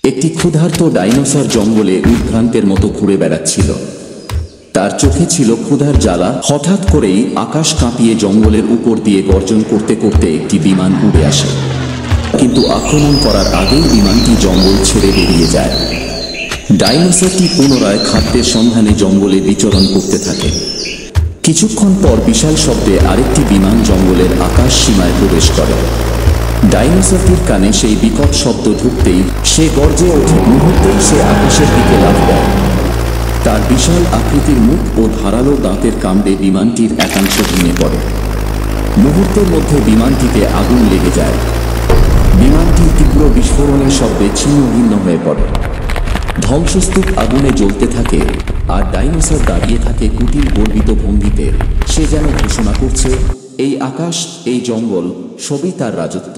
একটি ক্ষুধার্ত ডাইনোসর জঙ্গলে উদ্ভ্রান্তের মতো ঘুরে বেড়াচ্ছিল। তার চোখে ছিল ক্ষুধার জ্বালা। হঠাৎ করেই আকাশ কাঁপিয়ে জঙ্গলের উপর দিয়ে গর্জন করতে করতে একটি বিমান উড়ে আসে, কিন্তু আক্রমণ করার আগেই বিমানটি জঙ্গল ছেড়ে বেরিয়ে যায়। ডাইনোসরটি পুনরায় খাদ্যের সন্ধানে জঙ্গলে বিচরণ করতে থাকে। কিছুক্ষণ পর বিশাল শব্দে আরেকটি বিমান জঙ্গলের আকাশ সীমায় প্রবেশ করে। ডাইনোসরটির কানে সেই বিকট শব্দ ঢুকতেই সে গর্জে ওঠে। মুহূর্তেই সে আকাশের দিকে লাফ দেয়। তার বিশাল আকৃতির মুখ ও ধারালো দাঁতের কামড়ে বিমানটির একাংশ ভেঙে পড়ে। মুহূর্তের মধ্যে বিমানটিতে আগুন লেগে যায়। বিমানটি তীব্র বিস্ফোরণের শব্দে ছিন্নভিন্ন হয়ে পড়ে। ধ্বংসস্তূপ আগুনে জ্বলতে থাকে, আর ডাইনোসর দাঁড়িয়ে থাকে কুটিল গর্বিত ভঙ্গিতে। সে যেন ঘোষণা করছে, এই আকাশ, এই জঙ্গল সবই তার রাজত্ব।